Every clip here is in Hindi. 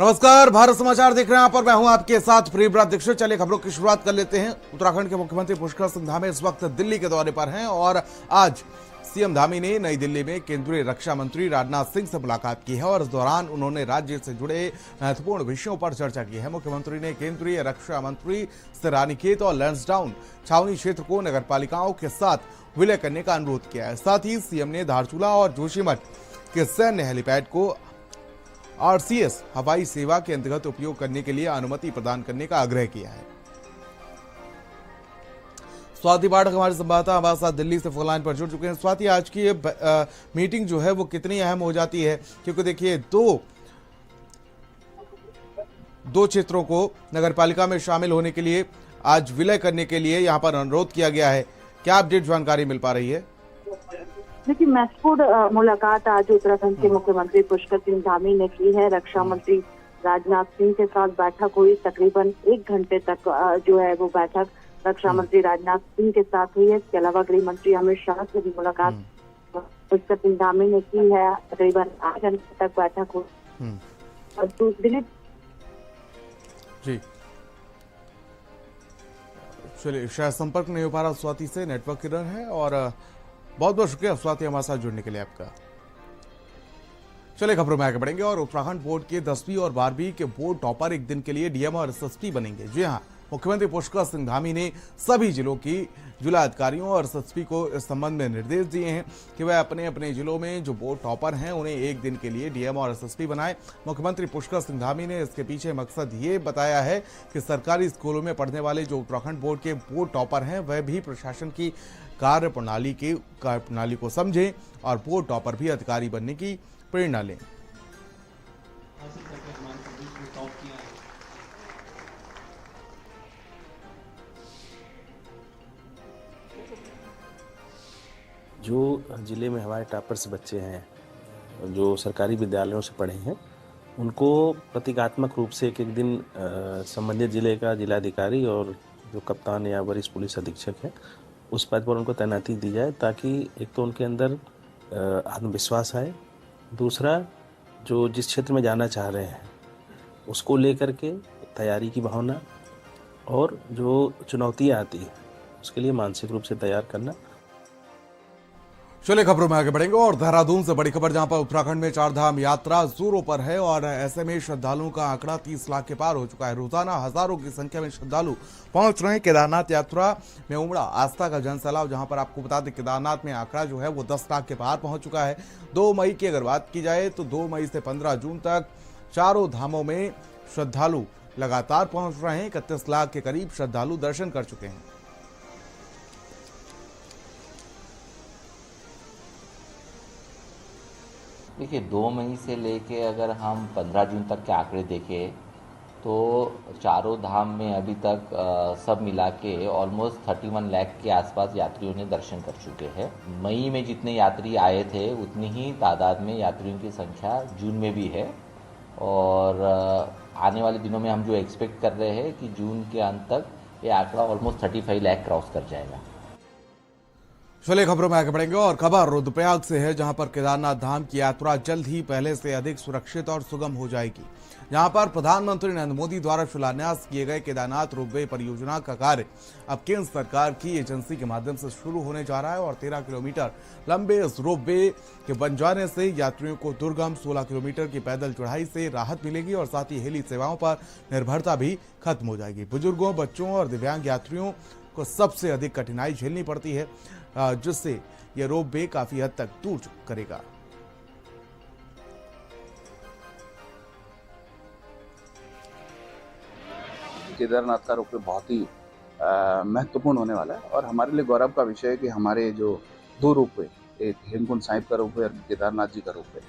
नमस्कार, भारत समाचार देख रहे हैं आप और मैं हूं आपके साथ प्रियव्रत दीक्षित। चलिए खबरों की शुरुआत कर लेते हैं। उत्तराखंड के मुख्यमंत्री पुष्कर सिंह धामी इस वक्त दिल्ली के दौरे पर हैं और आज सीएम धामी ने नई दिल्ली में केंद्रीय रक्षा मंत्री राजनाथ सिंह से मुलाकात की है और इस दौरान उन्होंने राज्य से जुड़े महत्वपूर्ण विषयों पर चर्चा की है। मुख्यमंत्री ने केंद्रीय रक्षा मंत्री से रानीखेत और लैंसडाउन छावनी क्षेत्र को नगरपालिकाओं के साथ विलय करने का अनुरोध किया है। साथ ही सीएम ने धारचूला और जोशीमठ के सैन्य हेलीपैड को आरसीएस हवाई सेवा के अंतर्गत उपयोग करने के लिए अनुमति प्रदान करने का आग्रह किया है। स्वाति पाठक हमारे संवाददाता हमारे साथ दिल्ली से फोन लाइन पर जुड़ चुके हैं। स्वाति, आज की ये मीटिंग जो है वो कितनी अहम हो जाती है, क्योंकि देखिए दो क्षेत्रों को नगरपालिका में शामिल होने के लिए आज विलय करने के लिए यहाँ पर अनुरोध किया गया है। क्या अपडेट जानकारी मिल पा रही है? देखिए, महत्वपूर्ण मुलाकात आज उत्तराखंड के मुख्यमंत्री पुष्कर सिंह धामी ने की है। रक्षा मंत्री राजनाथ सिंह के साथ बैठक हुई। तकरीबन 1 घंटे तक जो है वो बैठक रक्षा मंत्री राजनाथ सिंह के साथ हुई है। इसके अलावा गृह मंत्री अमित शाह से भी मुलाकात पुष्कर सिंह धामी ने की है। तकरीबन 8 घंटे तक बैठक हुई। और दूसरी जी, चलिए, शायद संपर्क नहीं हो पा रहा स्वाति से, नेटवर्क एरर है। और बहुत बहुत शुक्रिया स्वाति हमारे साथ जुड़ने के लिए आपका। चलिए खबरों में आगे बढ़ेंगे और उत्तराखंड बोर्ड के 10वीं और 12वीं के बोर्ड टॉपर एक दिन के लिए डीएम और एसएसपी बनेंगे। जी हां, मुख्यमंत्री पुष्कर सिंह धामी ने सभी जिलों की जिलाधिकारियों और एसएसपी को इस संबंध में निर्देश दिए हैं कि वह अपने अपने जिलों में जो बोर्ड टॉपर हैं उन्हें एक दिन के लिए डीएम और एसएसपी बनाए। मुख्यमंत्री पुष्कर सिंह धामी ने इसके पीछे मकसद ये बताया है कि सरकारी स्कूलों में पढ़ने वाले जो उत्तराखंड बोर्ड के बोर्ड टॉपर हैं वह भी प्रशासन की कार्यप्रणाली को समझें और बोर्ड टॉपर भी अधिकारी बनने की प्रेरणा लें। जो ज़िले में हमारे टॉपर्स बच्चे हैं, जो सरकारी विद्यालयों से पढ़े हैं, उनको प्रतीकात्मक रूप से एक एक दिन संबंधित ज़िले का जिलाधिकारी और जो कप्तान या वरिष्ठ पुलिस अधीक्षक है उस पद पर उनको तैनाती दी जाए, ताकि एक तो उनके अंदर आत्मविश्वास आए, दूसरा जो जिस क्षेत्र में जाना चाह रहे हैं उसको लेकर के तैयारी की भावना और जो चुनौतियाँ आती हैं उसके लिए मानसिक रूप से तैयार करना। चलिए खबरों में आगे बढ़ेंगे और देहरादून से बड़ी खबर, जहां पर उत्तराखंड में 4 धाम यात्रा जोरों पर है और ऐसे में श्रद्धालुओं का आंकड़ा 30 लाख के पार हो चुका है। रोजाना हजारों की संख्या में श्रद्धालु पहुंच रहे हैं। केदारनाथ यात्रा में उमड़ा आस्था का जनसैलाब, जहां पर आपको बता दें केदारनाथ में आंकड़ा जो है वो 10 लाख के पार पहुंच चुका है। 2 मई की अगर बात की जाए तो 2 मई से 15 जून तक चारों धामों में श्रद्धालु लगातार पहुंच रहे हैं। 31 लाख के करीब श्रद्धालु दर्शन कर चुके हैं। देखिए, 2 मई से लेके अगर हम 15 जून तक के आंकड़े देखें तो चारों धाम में अभी तक सब मिला के ऑलमोस्ट 31 लाख के आसपास यात्रियों ने दर्शन कर चुके हैं। मई में जितने यात्री आए थे उतनी ही तादाद में यात्रियों की संख्या जून में भी है और आने वाले दिनों में हम जो एक्सपेक्ट कर रहे हैं कि जून के अंत तक ये आंकड़ा ऑलमोस्ट 35 लाख क्रॉस कर जाएगा। चलिए खबरों में आगे बढ़ेंगे और खबर रुद्रप्रयाग से है, जहां पर केदारनाथ धाम की यात्रा जल्द ही पहले से अधिक सुरक्षित और सुगम हो जाएगी। यहां पर प्रधानमंत्री नरेंद्र मोदी द्वारा शिलान्यास किए गए केदारनाथ रोपवे परियोजना का कार्य अब केंद्र सरकार की एजेंसी के माध्यम से शुरू होने जा रहा है और 13 किलोमीटर लंबे इस रोपवे के बन जाने से यात्रियों को दुर्गम 16 किलोमीटर की पैदल चढ़ाई से राहत मिलेगी और साथ ही हेली सेवाओं पर निर्भरता भी खत्म हो जाएगी। बुजुर्गों, बच्चों और दिव्यांग यात्रियों को सबसे अधिक कठिनाई झेलनी पड़ती है, जिससे यह रोपवे काफी हद तक दूर करेगा। केदारनाथ का रोपवे बहुत ही महत्वपूर्ण होने वाला है और हमारे लिए गौरव का विषय है कि हमारे जो 2 रोपवे, एक हेमकुंड साहिब का रोपवे और केदारनाथ जी का रोपवे,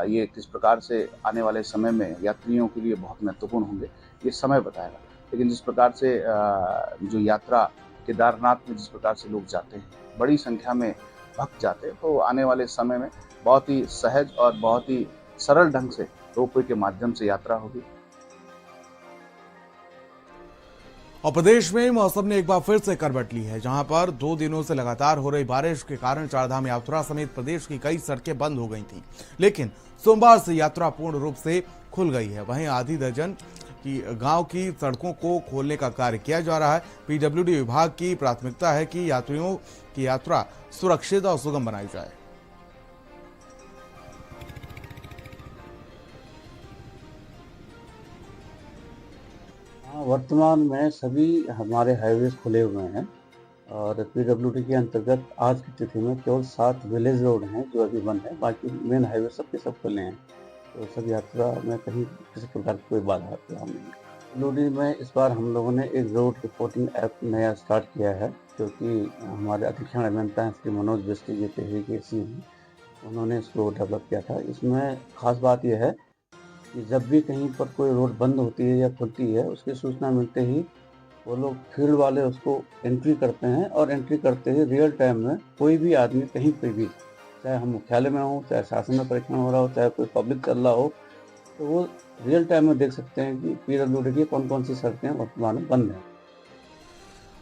ये किस प्रकार से आने वाले समय में यात्रियों के लिए बहुत महत्वपूर्ण होंगे ये समय बताएगा। लेकिन जिस प्रकार से जो यात्रा केदारनाथ में जिस प्रकार से लोग जाते हैं, बड़ी संख्या में भक्त जाते हैं, तो आने वाले समय में बहुत ही सहज और बहुत ही सरल ढंग से रोपवे के माध्यम से यात्रा होगी। और प्रदेश में मौसम ने एक बार फिर से करवट ली है, जहां पर 2 दिनों से लगातार हो रही बारिश के कारण चारधाम यात्रा समेत प्रदेश की कई सड़कें बंद हो गई थी, लेकिन सोमवार से यात्रा पूर्ण रूप से खुल गई है। वहीं आधी दर्जन की गांव की सड़कों को खोलने का कार्य किया जा रहा है। पीडब्ल्यूडी विभाग की प्राथमिकता है कि यात्रियों की यात्रा सुरक्षित और सुगम बनाई जाए। वर्तमान में सभी हमारे हाईवेज खुले हुए हैं और पीडब्ल्यूडी के अंतर्गत आज की तिथि में केवल 7 विलेज रोड हैं जो अभी बंद है, बाकी मेन हाईवे सबके सब खुले हैं। तो सब यात्रा में कहीं किसी प्रकार की कोई बाधा नहीं है। पीडब्ल्यूडी में इस बार हम लोगों ने एक रोड रिपोर्टिंग ऐप नया स्टार्ट किया है, क्योंकि हमारे अधीक्षण अभियंता हैं श्री मनोज बिस्टी जी टिहरी के सी हैं, उन्होंने इसको डेवलप किया था। इसमें खास बात यह है कि जब भी कहीं पर कोई रोड बंद होती है या खुलती है, उसकी सूचना मिलते ही वो लोग फील्ड वाले उसको एंट्री करते हैं और एंट्री करते ही रियल टाइम में कोई भी आदमी कहीं पर भी, चाहे हम मुख्यालय में हो, चाहे शासन में परीक्षण हो रहा हो, चाहे कोई पब्लिक चल रहा हो, तो वो रियल टाइम में देख सकते हैं कि पीडब्ल्यूडी की कौन कौन सी सड़कें वर्तमान में बंद हैं।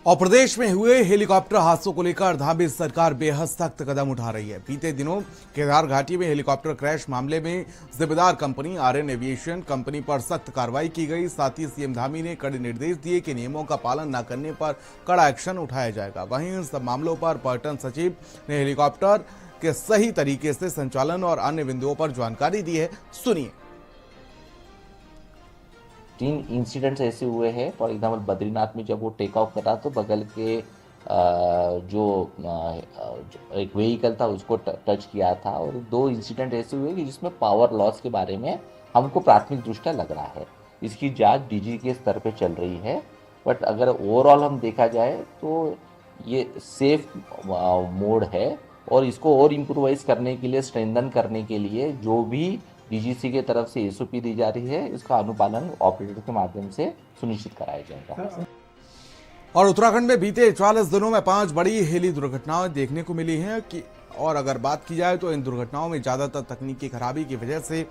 और प्रदेश में हुए हेलीकॉप्टर हादसों को लेकर धामी सरकार बेहद सख्त कदम उठा रही है। बीते दिनों केदार घाटी में हेलीकॉप्टर क्रैश मामले में जिम्मेदार कंपनी आर्यन एविएशन कंपनी पर सख्त कार्रवाई की गई। साथ ही सीएम धामी ने कड़े निर्देश दिए कि नियमों का पालन न करने पर कड़ा एक्शन उठाया जाएगा। वहीं इन सब मामलों पर पर्यटन सचिव ने हेलीकॉप्टर के सही तरीके से संचालन और अन्य बिंदुओं पर जानकारी दी है। सुनिए। 3 इंसिडेंट्स ऐसे हुए हैं। फॉर एग्जाम्पल बद्रीनाथ में जब वो टेक ऑफ करा तो बगल के जो एक व्हीकल था उसको टच किया था, और 2 इंसिडेंट ऐसे हुए कि जिसमें पावर लॉस के बारे में हमको प्राथमिक दृष्टया लग रहा है। इसकी जांच डीजी के स्तर पे चल रही है, बट अगर ओवरऑल हम देखा जाए तो ये सेफ मोड है, और इसको और इम्प्रोवाइज करने के लिए, स्ट्रेंथन करने के लिए जो भी डीजीसी के तरफ से एसओपी दी जा रही है, इसका अनुपालन ऑपरेटर के माध्यम से सुनिश्चित कराया जाएगा। और उत्तराखंड में बीते 40 दिनों में 5 बड़ी हेली दुर्घटनाएं देखने को मिली हैं कि, और अगर बात की जाए तो इन दुर्घटनाओं में ज्यादातर तकनीकी खराबी की वजह से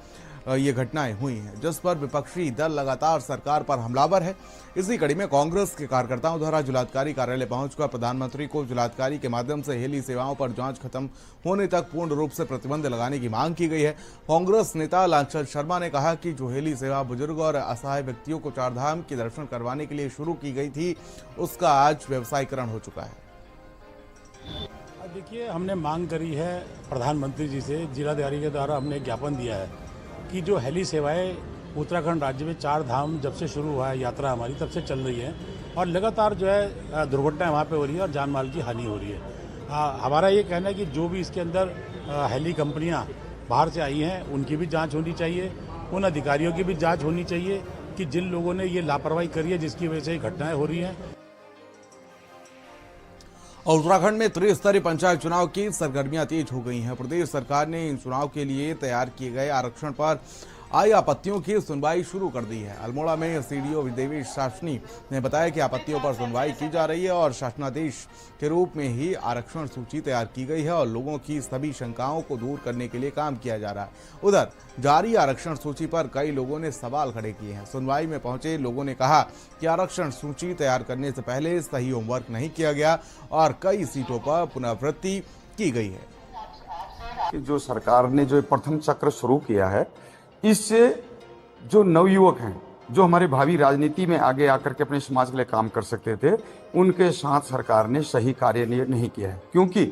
ये घटनाएं हुई हैं, जिस पर विपक्षी दल लगातार सरकार पर हमलावर है। इसी कड़ी में कांग्रेस के कार्यकर्ताओं द्वारा जिलाधिकारी कार्यालय पहुंचकर प्रधानमंत्री को जिलाधिकारी के माध्यम से हेली सेवाओं पर जांच खत्म होने तक पूर्ण रूप से प्रतिबंध लगाने की मांग की गई है। कांग्रेस नेता लालचंद शर्मा ने कहा कि जो हेली सेवा बुजुर्ग और असहाय व्यक्तियों को चारधाम के दर्शन करवाने के लिए शुरू की गई थी, उसका आज व्यवसायीकरण हो चुका है। देखिए, हमने मांग करी है प्रधानमंत्री जी से, जिलाधिकारी के द्वारा हमने ज्ञापन दिया है कि जो हेली सेवाएं उत्तराखंड राज्य में 4 धाम जब से शुरू हुआ है यात्रा हमारी, तब से चल रही है, और लगातार जो है दुर्घटनाएं वहाँ पे हो रही है और जान माल की हानि हो रही है। हमारा ये कहना है कि जो भी इसके अंदर हेली कंपनियां बाहर से आई हैं उनकी भी जांच होनी चाहिए, उन अधिकारियों की भी जांच होनी चाहिए कि जिन लोगों ने ये लापरवाही करी है जिसकी वजह से ये घटनाएं हो रही हैं। और उत्तराखंड में त्रिस्तरीय पंचायत चुनाव की सरगर्मियां तेज हो गई हैं। प्रदेश सरकार ने इन चुनाव के लिए तैयार किए गए आरक्षण पर आई आपत्तियों की सुनवाई शुरू कर दी है। अल्मोड़ा में सीडीओ देवेश शासनी ने बताया कि आपत्तियों पर सुनवाई की जा रही है और शासनादेश के रूप में ही आरक्षण सूची तैयार की गई है और लोगों की सभी शंकाओं को दूर करने के लिए काम किया जा रहा है। उधर जारी आरक्षण सूची पर कई लोगों ने सवाल खड़े किए हैं। सुनवाई में पहुंचे लोगों ने कहा कि आरक्षण सूची तैयार करने से पहले सही होमवर्क नहीं किया गया और कई सीटों पर पुनरावृत्ति की गई है। जो सरकार ने जो प्रथम चक्र शुरू किया है, इससे जो नवयुवक हैं, जो हमारे भावी राजनीति में आगे आकर के अपने समाज के लिए काम कर सकते थे, उनके साथ सरकार ने सही कार्य नहीं किया है। क्योंकि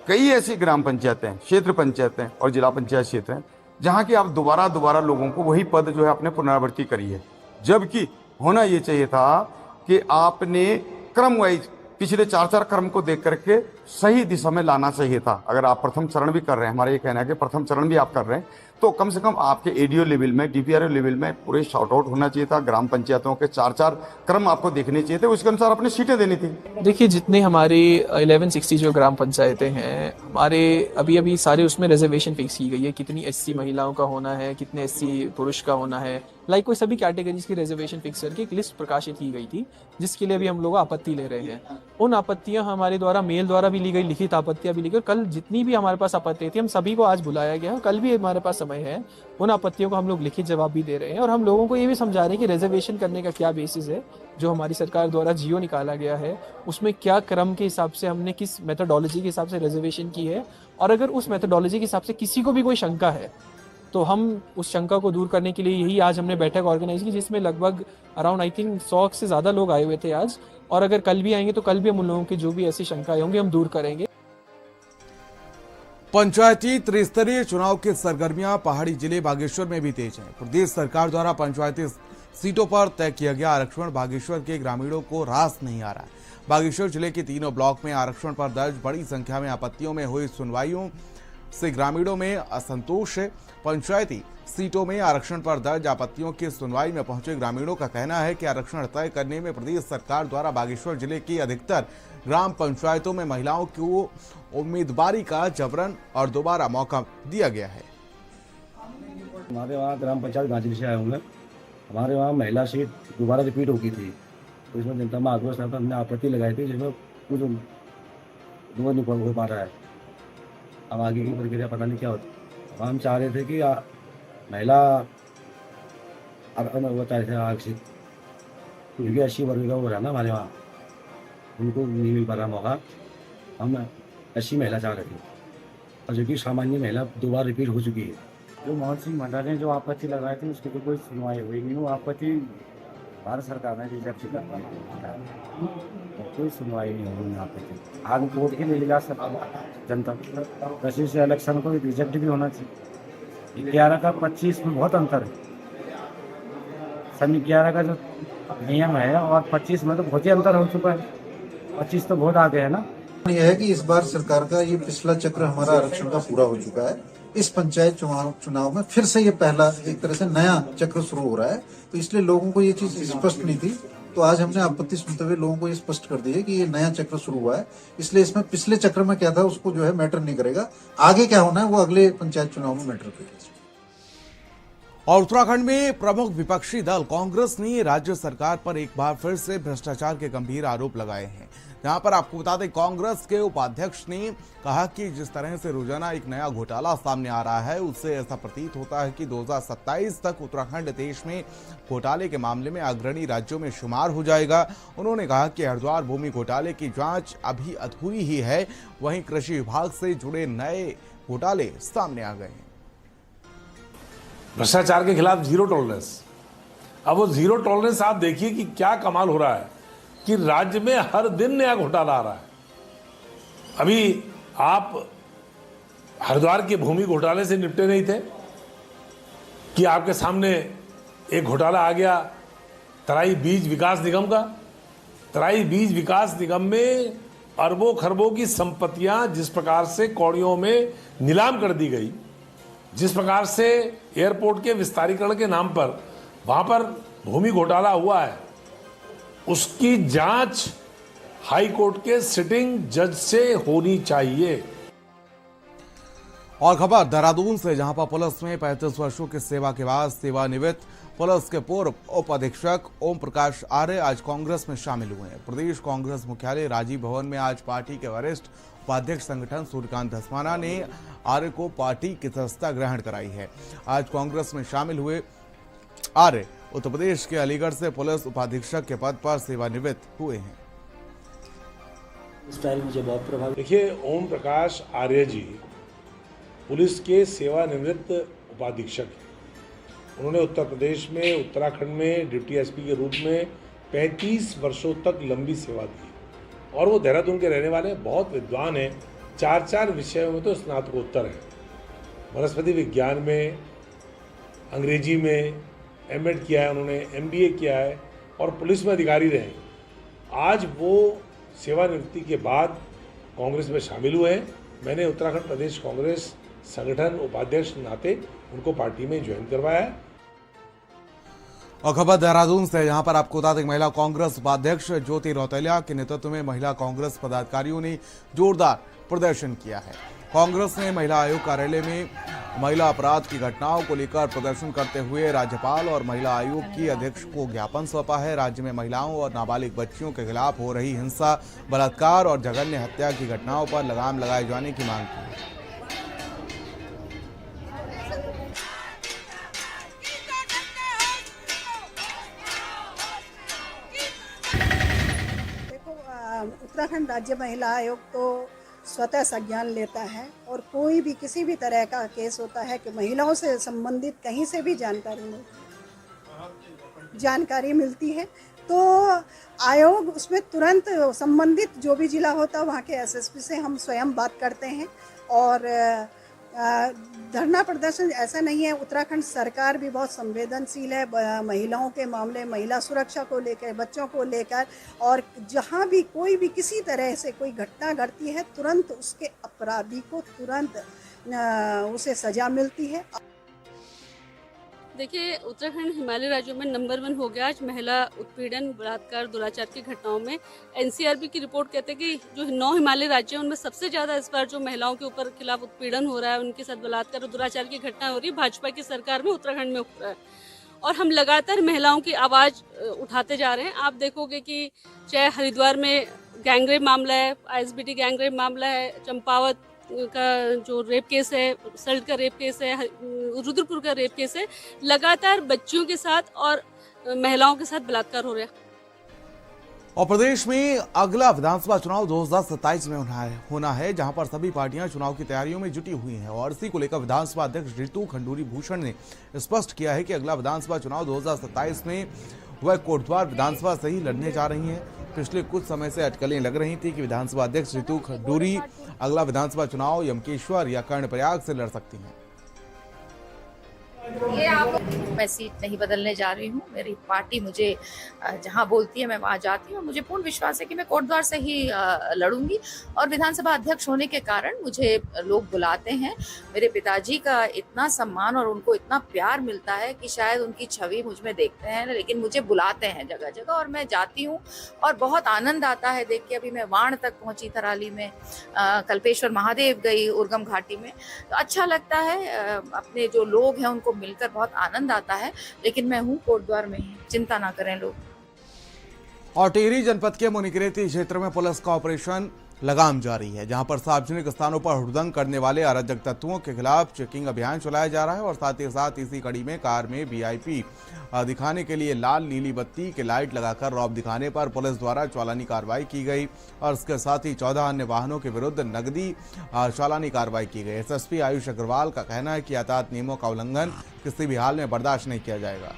कई ऐसी ग्राम पंचायतें, क्षेत्र पंचायतें और जिला पंचायत क्षेत्र हैं जहां कि आप दोबारा लोगों को वही पद जो है आपने पुनरावृत्ति करी है, जबकि होना ये चाहिए था कि आपने क्रम वाइज पिछले 4 क्रम को देख करके सही दिशा में लाना चाहिए था। अगर आप प्रथम चरण भी कर रहे हैं, हमारा ये कहना है कि प्रथम चरण भी आप कर रहे हैं, तो कम से कम आपके एडीओ लेवल में, डीपीआरओ लेवल में पूरे शॉर्ट आउट होना चाहिए था। ग्राम पंचायतों के 4 क्रम आपको देखने चाहिए थे, उसके अनुसार अपनी सीटें देनी थी। देखिए, जितने हमारी 1160 जो ग्राम पंचायतें हैं, हमारे अभी सारे उसमें रिजर्वेशन फिक्स की गई है, कितनी एससी महिलाओं का होना है, कितने एससी पुरुष का होना है, कोई सभी कैटेगरीज की रिजर्वेशन फिक्स करके एक लिस्ट प्रकाशित की गई थी, जिसके लिए भी हम लोग आपत्ति ले रहे हैं। उन आपत्तियां हमारे द्वारा मेल द्वारा भी भी ली गई, लिखित आपत्तियां भी ली गई, और कल जितनी भी हमारे पास आपत्ति थी हम सभी को आज बुलाया गया है। कल भी हमारे पास समय है, उन आपत्तियों को हम लोग लिखित जवाब भी दे रहे हैं और हम लोगों को ये भी समझा रहे हैं कि रिजर्वेशन करने का क्या बेसिस है, जो हमारी सरकार द्वारा जियो निकाला गया है उसमें क्या क्रम के हिसाब से हमने किस मेथोडोलॉजी के हिसाब से रिजर्वेशन की है, और अगर उस मेथोडोलॉजी के हिसाब से किसी को भी कोई शंका है तो हम उस शंका को दूर करने के लिए यही आज हमने बैठक ऑर्गेनाइज की, जिसमें लगभग अराउंड आई थिंक 100 से ज़्यादा लोग आए हुए थे आज, और अगर कल भी आएंगे तो कल भी हम उन लोगों की जो भी ऐसी शंकाएं होंगी हम दूर करेंगे। पंचायती त्रिस्तरीय चुनाव की सरगर्मियां पहाड़ी जिले बागेश्वर में भी तेज हैं। प्रदेश सरकार द्वारा पंचायती सीटों पर तय किया गया आरक्षण बागेश्वर के ग्रामीणों को रास नहीं आ रहा है। बागेश्वर जिले के तीनों ब्लॉक में आरक्षण पर दर्ज बड़ी संख्या में आपत्तियों में हुई सुनवाइयों से ग्रामीणों में असंतोष है। पंचायती सीटों में आरक्षण पर दर्ज आपत्तियों की सुनवाई में पहुंचे ग्रामीणों का कहना है कि आरक्षण तय करने में प्रदेश सरकार द्वारा बागेश्वर जिले की अधिकतर ग्राम पंचायतों में महिलाओं को उम्मीदवारी का जबरन और दोबारा मौका दिया गया है। हमारे वहाँ ग्राम पंचायत गांधी से आए होंगे, हमारे वहाँ महिला सीट दोबारा रिपीट हो गई थी, तो इसमें जनता में आक्रोश था, हमने आपत्ति लगाई थी, जिसमें कुछ दो नहीं हो पा रहा है। अब आगे की प्रक्रिया पता नहीं क्या होती। अब हम चाह रहे थे कि महिला वो चाह रहे थे आरक्षित, क्योंकि 80 वर्ग का वो रहा ना हमारे वहाँ, उनको नहीं मिल पा रहा मौका। हम 80 महिला चाह रहे थे, और जो कि सामान्य महिला 2 बार रिपीट हो चुकी है। जो मोहन सिंह मंडल ने जो आपत्ति लगाए थे उसकी तो कोई सुनवाई हुई नहीं। वो आपत्ति भारत सरकार ने रिजेक्ट कर पाई, कोई सुनवाई नहीं हुई यहाँ पे। आगे कोर्ट के लिए ले जा सकता जनता, वैसे से इलेक्शन को रिजेक्ट भी होना चाहिए। 11 का 25 में बहुत अंतर है। सन 11 का जो नियम है और 25 में तो बहुत ही अंतर हो चुका है। 25 तो बहुत आगे है ना। यह है कि इस बार सरकार का ये पिछला चक्र हमारा आरक्षण का पूरा हो चुका है। इस पंचायत चुनाव में फिर से ये पहला एक तरह से नया चक्र शुरू हो रहा है, तो इसलिए लोगों को ये चीज स्पष्ट नहीं थी। तो आज हमने आपत्ति सुनते हुए लोगों को ये स्पष्ट कर दी है कि ये नया चक्र शुरू हुआ है, इसलिए इसमें पिछले चक्र में क्या था उसको जो है मैटर नहीं करेगा। आगे क्या होना है वो अगले पंचायत चुनाव में मैटर करेगा। और उत्तराखंड में प्रमुख विपक्षी दल कांग्रेस ने राज्य सरकार पर एक बार फिर से भ्रष्टाचार के गंभीर आरोप लगाए हैं। यहां पर आपको बता दें, कांग्रेस के उपाध्यक्ष ने कहा कि जिस तरह से रोजाना एक नया घोटाला सामने आ रहा है उससे ऐसा प्रतीत होता है कि 2027 तक उत्तराखंड देश में घोटाले के मामले में अग्रणी राज्यों में शुमार हो जाएगा। उन्होंने कहा कि हरिद्वार भूमि घोटाले की जांच अभी अधूरी ही है, वहीं कृषि विभाग से जुड़े नए घोटाले सामने आ गए हैं। भ्रष्टाचार के खिलाफ जीरो टॉलरेंस। अब वो जीरो टॉलरेंस आप देखिए कि क्या कमाल हो रहा है कि राज्य में हर दिन नया घोटाला आ रहा है। अभी आप हरिद्वार के भूमि घोटाले से निपटे नहीं थे कि आपके सामने एक घोटाला आ गया तराई बीज विकास निगम का। तराई बीज विकास निगम में अरबों खरबों की संपत्तियां जिस प्रकार से कौड़ियों में नीलाम कर दी गई, जिस प्रकार से एयरपोर्ट के विस्तारीकरण के नाम पर वहां पर भूमि घोटाला हुआ है, उसकी जांच हाई कोर्ट के सिटिंग जज से होनी चाहिए। और खबर देहरादून से, जहां पर पुलिस में 35 वर्षों की सेवा के बाद सेवानिवृत्त पुलिस के पूर्व उप अधीक्षक ओम प्रकाश आर्य आज कांग्रेस में शामिल हुए हैं। प्रदेश कांग्रेस मुख्यालय राजीव भवन में आज पार्टी के वरिष्ठ उपाध्यक्ष संगठन सूर्यकांत धस्माना ने आर्य को पार्टी की सदस्यता ग्रहण कराई है। आज कांग्रेस में शामिल हुए आर्य उत्तर प्रदेश के अलीगढ़ से पुलिस उपाधीक्षक के पद पर सेवानिवृत्त हुए हैं। देखिए, ओम प्रकाश आर्य जी पुलिस के सेवानिवृत्त उपाधीक्षक हैं। उन्होंने उत्तर प्रदेश में उत्तराखंड में डिप्टी एसपी के रूप में 35 वर्षों तक लंबी सेवा दी और वो देहरादून के रहने वाले बहुत विद्वान हैं। 4 विषयों में तो स्नातकोत्तर है। वनस्पति विज्ञान में, अंग्रेजी में एमएड किया है उन्होंने, एमबीए किया है और पुलिस में अधिकारी रहे। आज वो सेवानिवृत्ति के बाद कांग्रेस में शामिल हुए हैं। मैंने उत्तराखंड प्रदेश कांग्रेस संगठन उपाध्यक्ष नाते उनको पार्टी में ज्वाइन करवाया है। और खबर देहरादून से, यहाँ पर आपको बता दें, महिला कांग्रेस उपाध्यक्ष ज्योति रौतेलिया के नेतृत्व में महिला कांग्रेस पदाधिकारियों ने जोरदार प्रदर्शन किया है। कांग्रेस ने महिला आयोग कार्यालय में महिला अपराध की घटनाओं को लेकर प्रदर्शन करते हुए राज्यपाल और महिला आयोग की अध्यक्ष को ज्ञापन सौंपा है। राज्य में महिलाओं और नाबालिग बच्चियों के खिलाफ हो रही हिंसा, बलात्कार और जघन्य हत्या की घटनाओं पर लगाम लगाए जाने की मांग की है। उत्तराखंड राज्य महिला आयोग तो स्वतः संज्ञान लेता है और कोई भी किसी भी तरह का केस होता है कि महिलाओं से संबंधित कहीं से भी जानकारी मिलती है तो आयोग उसमें तुरंत संबंधित जो भी जिला होता है वहाँ के एसएसपी से हम स्वयं बात करते हैं। और धरना प्रदर्शन ऐसा नहीं है, उत्तराखंड सरकार भी बहुत संवेदनशील है महिलाओं के मामले, महिला सुरक्षा को लेकर, बच्चों को लेकर, और जहाँ भी कोई भी किसी तरह से कोई घटना घटती है तुरंत उसके अपराधी को तुरंत उसे सजा मिलती है। देखिए, उत्तराखंड हिमालय राज्यों में नंबर 1 हो गया आज महिला उत्पीड़न, बलात्कार, दुराचार की घटनाओं में। एनसीआरबी की रिपोर्ट कहते हैं कि जो 9 हिमालय राज्य हैं उनमें सबसे ज़्यादा इस बार जो महिलाओं के ऊपर खिलाफ उत्पीड़न हो रहा है, उनके साथ बलात्कार और दुराचार की घटना हो रही है, भाजपा की सरकार में उत्तराखंड में हो रहा है। और हम लगातार महिलाओं की आवाज़ उठाते जा रहे हैं। आप देखोगे कि चाहे हरिद्वार में गैंगरेप मामला है, आईएसबीटी गैंगरेप मामला है, चंपावत का जो रेप केस है, सल्ट का रेप केस है, रुद्रपुर का रेप केस है, लगातार बच्चियों के साथ और महिलाओं के साथ बलात्कार हो रहा है। और प्रदेश में अगला विधानसभा चुनाव 2027 में होना है, जहां पर सभी पार्टियां चुनाव की तैयारियों में जुटी हुई हैं। और इसी को लेकर विधानसभा अध्यक्ष रितु खंडूरी भूषण ने स्पष्ट किया है कि अगला विधानसभा चुनाव 2027 में वह कोटद्वार विधानसभा से ही लड़ने जा रही हैं। पिछले कुछ समय से अटकलें लग रही थी कि विधानसभा अध्यक्ष रितु खंडूरी अगला विधानसभा चुनाव यमकेश्वर या कर्णप्रयाग से लड़ सकती हैं। मैं सीट नहीं बदलने जा रही हूँ। मेरी पार्टी मुझे जहाँ बोलती है मैं वहाँ जाती हूँ। मुझे पूर्ण विश्वास है कि मैं कोटद्वार से ही लड़ूंगी और विधानसभा अध्यक्ष होने के कारण मुझे लोग बुलाते हैं। मेरे पिताजी का इतना सम्मान और उनको इतना प्यार मिलता है कि शायद उनकी छवि मुझ में देखते हैं, लेकिन मुझे बुलाते हैं जगह जगह और मैं जाती हूँ और बहुत आनंद आता है देख के। अभी मैं वाण तक पहुँची, थराली में कल्पेश्वर महादेव गई, उर्गम घाटी में, तो अच्छा लगता है। अपने जो लोग हैं उनको मिलकर बहुत आनंद आता है। लेकिन मैं हूँ कोटद्वार में ही, चिंता ना करें लोग। और टिहरी जनपद के मुनिकरेती क्षेत्र में पुलिस का ऑपरेशन लगाम जारी है, जहां पर सार्वजनिक स्थानों पर हुड़दंग करने वाले अराजक तत्वों के खिलाफ चेकिंग अभियान चलाया जा रहा है। और साथ ही साथ इसी कड़ी में कार में वीआईपी दिखाने के लिए लाल नीली बत्ती के लाइट लगाकर रौब दिखाने पर पुलिस द्वारा चालानी कार्रवाई की गई। और इसके साथ ही 14 अन्य वाहनों के विरुद्ध नकदी चालानी कार्रवाई की गई। एसएसपी आयुष अग्रवाल का कहना है कि यातायात नियमों का उल्लंघन किसी भी हाल में बर्दाश्त नहीं किया जाएगा।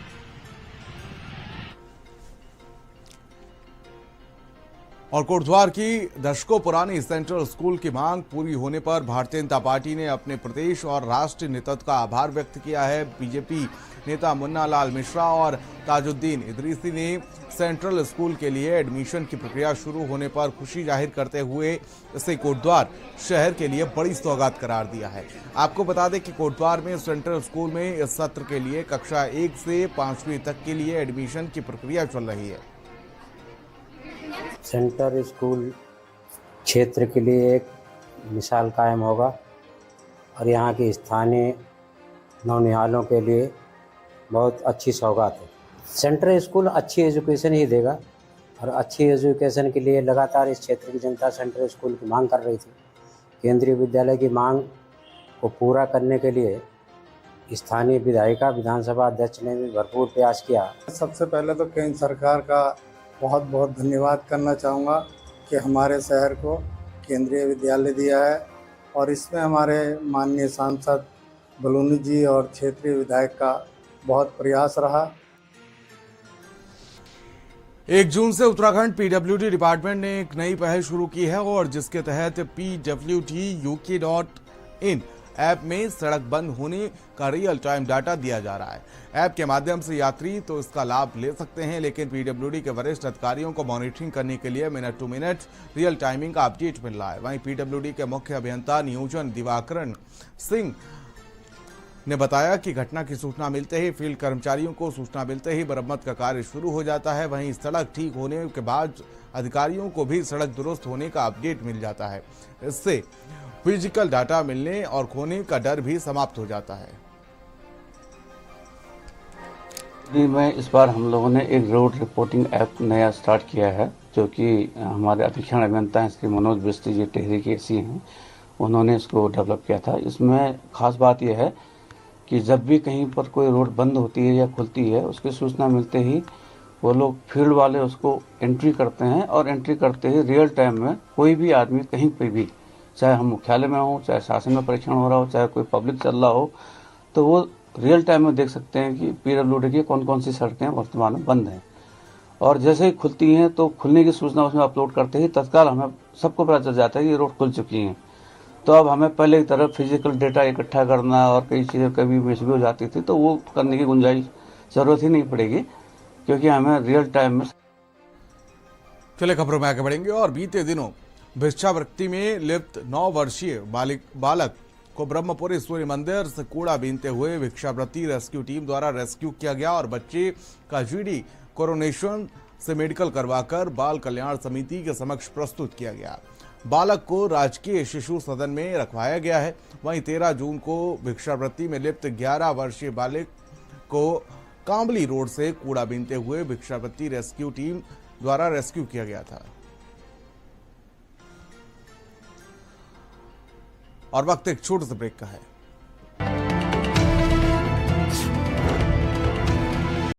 और कोटद्वार की दशकों पुरानी सेंट्रल स्कूल की मांग पूरी होने पर भारतीय जनता पार्टी ने अपने प्रदेश और राष्ट्रीय नेतृत्व का आभार व्यक्त किया है। बीजेपी नेता मुन्ना लाल मिश्रा और ताजुद्दीन इदरीसी ने सेंट्रल स्कूल के लिए एडमिशन की प्रक्रिया शुरू होने पर खुशी जाहिर करते हुए इसे कोटद्वार शहर के लिए बड़ी सौगात करार दिया है। आपको बता दें कि कोटद्वार में सेंट्रल स्कूल में इस सत्र के लिए कक्षा 1 से 5वीं तक के लिए एडमिशन की प्रक्रिया चल रही है। सेंटर स्कूल क्षेत्र के लिए एक मिसाल कायम होगा और यहाँ के स्थानीय नौनिहालों के लिए बहुत अच्छी सौगात है। सेंट्रल स्कूल अच्छी एजुकेशन ही देगा और अच्छी एजुकेशन के लिए लगातार इस क्षेत्र की जनता सेंट्रल स्कूल की मांग कर रही थी। केंद्रीय विद्यालय की मांग को पूरा करने के लिए स्थानीय विधायिका विधानसभा अध्यक्ष ने भी भरपूर प्रयास किया। सबसे पहले तो केंद्र सरकार का बहुत बहुत धन्यवाद करना चाहूँगा कि हमारे शहर को केंद्रीय विद्यालय दिया है और इसमें हमारे माननीय सांसद बलूनी जी और क्षेत्रीय विधायक का बहुत प्रयास रहा। 1 जून से उत्तराखंड पीडब्ल्यूडी डिपार्टमेंट ने एक नई पहल शुरू की है और जिसके तहत pwduk.in ऐप में सड़क बंद होने का रियल टाइम डाटा दिया जा रहा है। ऐप के माध्यम से यात्री तो इसका लाभ ले सकते हैं, लेकिन पीडब्ल्यूडी के वरिष्ठ अधिकारियों को मॉनिटरिंग करने के लिए minute to minute real timing का अपडेट मिल रहा है। वहीं पीडब्ल्यूडी के मुख्य अभियंता नियोजन दिवाकरण सिंह ने बताया कि घटना की सूचना मिलते ही फील्ड कर्मचारियों को सूचना मिलते ही मरम्मत का कार्य शुरू हो जाता है। वहीं सड़क ठीक होने के बाद अधिकारियों को भी सड़क दुरुस्त होने का अपडेट मिल जाता है। इससे फिजिकल डाटा मिलने और खोने का डर भी समाप्त हो जाता है। में इस बार हम लोगों ने एक रोड रिपोर्टिंग ऐप नया स्टार्ट किया है, जो कि हमारे अधीक्षण अभियंता हैं श्री मनोज बिस्ती जी टेहरी के एसी हैं, उन्होंने इसको डेवलप किया था। इसमें खास बात यह है कि जब भी कहीं पर कोई रोड बंद होती है या खुलती है, उसकी सूचना मिलते ही वो लोग फील्ड वाले उसको एंट्री करते हैं और एंट्री करते ही रियल टाइम में कोई भी आदमी कहीं पे भी, चाहे हम मुख्यालय में हो, चाहे शासन में परीक्षण हो रहा हो, चाहे कोई पब्लिक चल रहा हो, तो वो रियल टाइम में देख सकते हैं कि पीडब्ल्यूडी की कौन कौन सी सड़कें वर्तमान में बंद हैं। और जैसे ही खुलती हैं तो खुलने की सूचना उसमें अपलोड करते ही तत्काल हमें सबको पता चल जाता है कि ये रोड खुल चुकी हैं। तो अब हमें पहले की तरह फिजिकल डेटा इकट्ठा करना और कई चीज़ें कभी मिस भी हो जाती थी, तो वो करने की गुंजाइश ज़रूरत ही नहीं पड़ेगी, क्योंकि हमें रियल टाइम में। चले खबरों में आगे बढ़ेंगे। और बीते दिनों भिक्षावृत्ति में लिप्त 9 वर्षीय बालक को ब्रह्मपुरी सूर्य मंदिर से कूड़ा बीनते हुए भिक्षावृत्ति रेस्क्यू टीम द्वारा रेस्क्यू किया गया और बच्चे का जीडी कोरोनेशन से मेडिकल करवाकर बाल कल्याण समिति के समक्ष प्रस्तुत किया गया। बालक को राजकीय शिशु सदन में रखवाया गया है। वहीं 13 जून को भिक्षावृत्ति में लिप्त 11 वर्षीय बालक को कांबली रोड से कूड़ा बीनते हुए भिक्षावृत्ति रेस्क्यू टीम द्वारा रेस्क्यू किया गया था। और वक्त एक छोटे से ब्रेक का है।